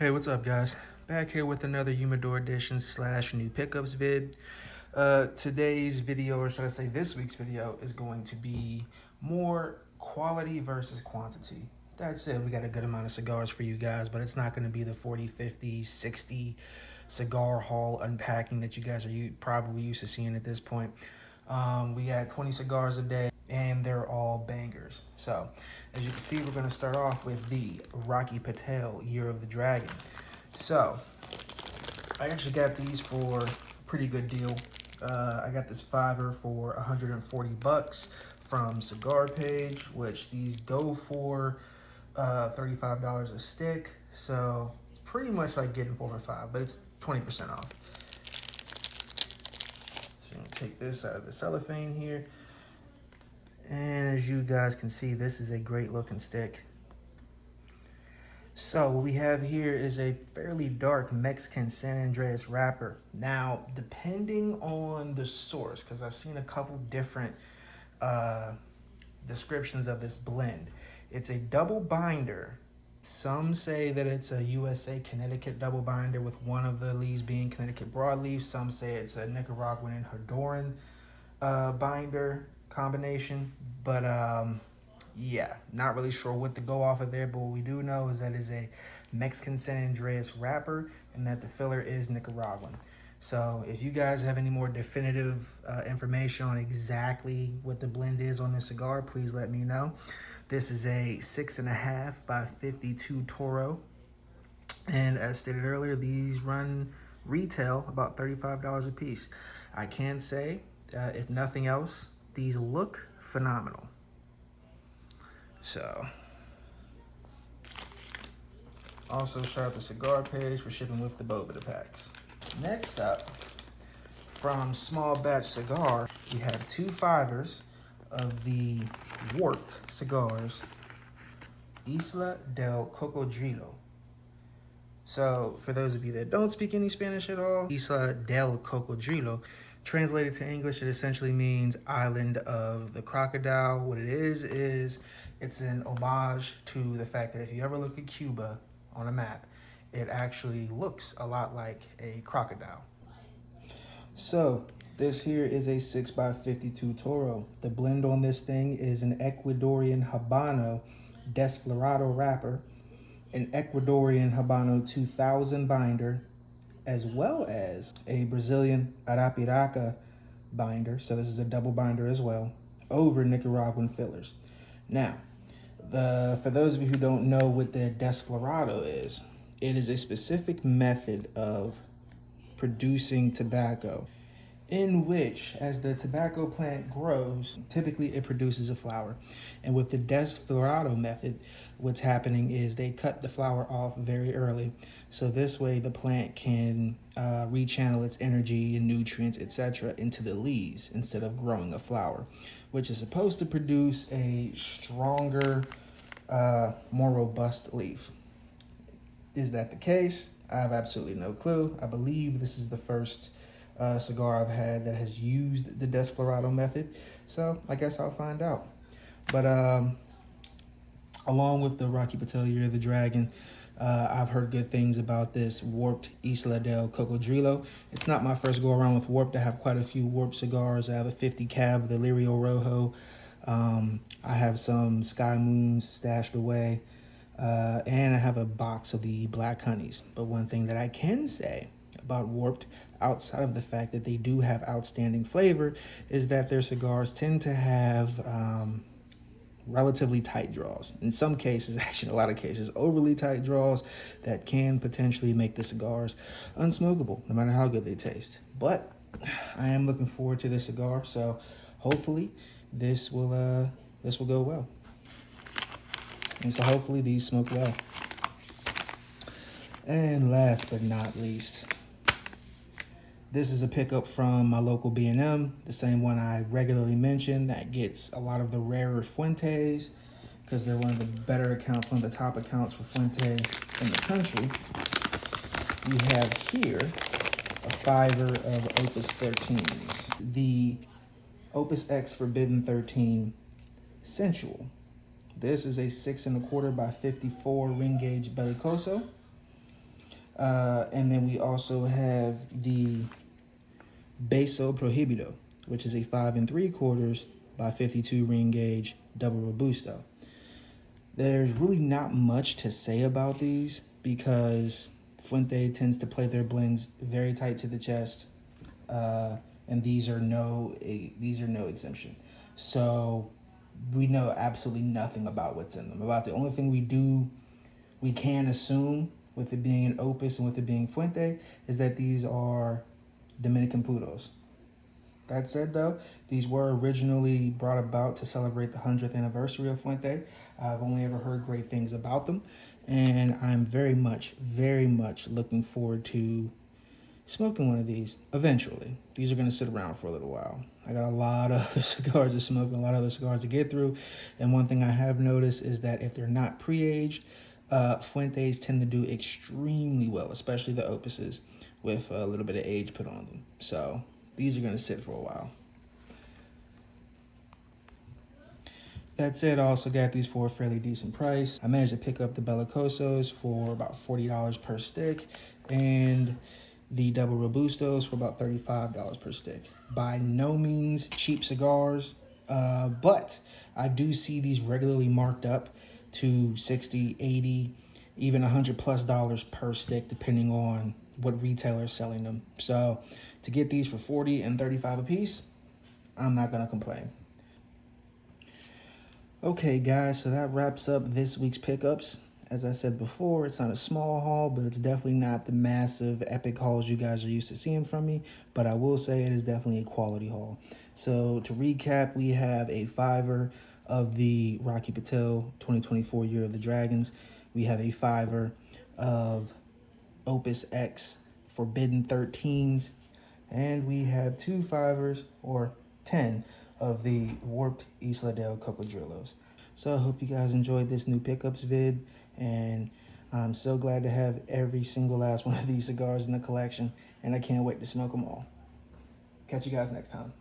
Hey, what's up, guys? Back here with another Humidor edition / new pickups vid. Today's video, or should I say this week's video, is going to be more quality versus quantity. That's it. We got a good amount of cigars for you guys, but it's not going to be the 40, 50, 60 cigar haul unpacking that you guys are probably used to seeing at this point. We got 20 cigars a day, and they're all bangers. So, as you can see, we're going to start off with the Rocky Patel Year of the Dragon. So, I actually got these for a pretty good deal. I got this fiver for 140 bucks from Cigar Page, which these go for $35 a stick. So, it's pretty much like getting 4 for $5, but it's 20% off. So, I'm going to take this out of the cellophane here. And as you guys can see, this is a great looking stick. So what we have here is a fairly dark Mexican San Andreas wrapper. Now, depending on the source, because I've seen a couple different descriptions of this blend, it's a double binder. Some say that it's a USA Connecticut double binder with one of the leaves being Connecticut broadleaf. Some say it's a Nicaraguan and Honduran binder combination, but yeah, not really sure what to go off of there, but what we do know is that it's a Mexican San Andreas wrapper and that the filler is Nicaraguan. So if you guys have any more definitive information on exactly what the blend is on this cigar, please let me know. This is a 6.5 by 52 Toro, and as stated earlier, these run retail about $35 a piece. I can say, if nothing else, these look phenomenal. So, also shout out the Cigar Page for shipping with the Bovita packs. Next up, from Small Batch Cigar, we have 2 fivers of the Warped cigars, Isla del Cocodrilo. So, for those of you that don't speak any Spanish at all, Isla del Cocodrilo, translated to English, it essentially means Island of the Crocodile. What it is it's an homage to the fact that if you ever look at Cuba on a map, it actually looks a lot like a crocodile. So, this here is a 6 by 52 Toro. The blend on this thing is an Ecuadorian Habano Desflorado wrapper, an Ecuadorian Habano 2000 binder, as well as a Brazilian Arapiraca binder. So this is a double binder as well, over Nicaraguan fillers. Now, for those of you who don't know what the Desflorado is, it is a specific method of producing tobacco in which, as the tobacco plant grows, typically it produces a flower. And with the Desflorado method, what's happening is they cut the flower off very early. So this way the plant can rechannel its energy and nutrients, etc., into the leaves instead of growing a flower, which is supposed to produce a stronger, more robust leaf. Is that the case? I have absolutely no clue. I believe this is the first cigar I've had that has used the Desflorado method, so I guess I'll find out. But along with the Rocky Patel Year of the Dragon, I've heard good things about this Warped Isla del Cocodrilo. It's not my first go around with Warped. I have quite a few Warped cigars. I have a 50 cab, the Lirio Rojo. I have some Sky Moons stashed away. And I have a box of the Black Honeys. But one thing that I can say about Warped, outside of the fact that they do have outstanding flavor, is that their cigars tend to have relatively tight draws. In some cases, actually in a lot of cases, overly tight draws that can potentially make the cigars unsmokable, no matter how good they taste. But I am looking forward to this cigar, so hopefully this will go well. And so hopefully these smoke well. And last but not least, this is a pickup from my local B&M, the same one I regularly mention that gets a lot of the rarer Fuentes because they're one of the better accounts, one of the top accounts for Fuentes in the country. We have here a fiver of Opus 13s, the Opus X Forbidden 13 Sensual. This is a 6 1/4 by 54 ring gauge Bellicoso. And then we also have the Beso Prohibido, which is a 5 3/4 by 52 ring gauge double Robusto. There's really not much to say about these because Fuente tends to play their blends very tight to the chest, and these are no exemption. So we know absolutely nothing about what's in them. About the only thing we can assume with it being an Opus and with it being Fuente is that these are Dominican Puros. That said, though, these were originally brought about to celebrate the 100th anniversary of Fuente. I've only ever heard great things about them, and I'm very much looking forward to smoking one of these eventually. These are going to sit around for a little while. I got a lot of other cigars to smoke and a lot of other cigars to get through, and one thing I have noticed is that if they're not pre-aged, Fuentes tend to do extremely well, especially the Opuses, with a little bit of age put on them. So these are going to sit for a while. That said, I also got these for a fairly decent price. I managed to pick up the Bellicosos for about $40 per stick and the double Robustos for about $35 per stick. By no means cheap cigars, but I do see these regularly marked up to 60, 80, even $100+ per stick, depending on what retailer is selling them. So to get these for 40 and 35 a piece, I'm not gonna complain. Okay, guys, so that wraps up this week's pickups. As I said before, it's not a small haul, but it's definitely not the massive epic hauls you guys are used to seeing from me. But I will say it is definitely a quality haul. So to recap, we have a 5er of the Rocky Patel 2024 Year of the Dragons. We have a 5er of Opus X Forbidden 13s. And we have 2 5ers, or 10, of the Warped Isla del Cocodrilos. So I hope you guys enjoyed this new pickups vid, and I'm so glad to have every single last one of these cigars in the collection, and I can't wait to smoke them all. Catch you guys next time.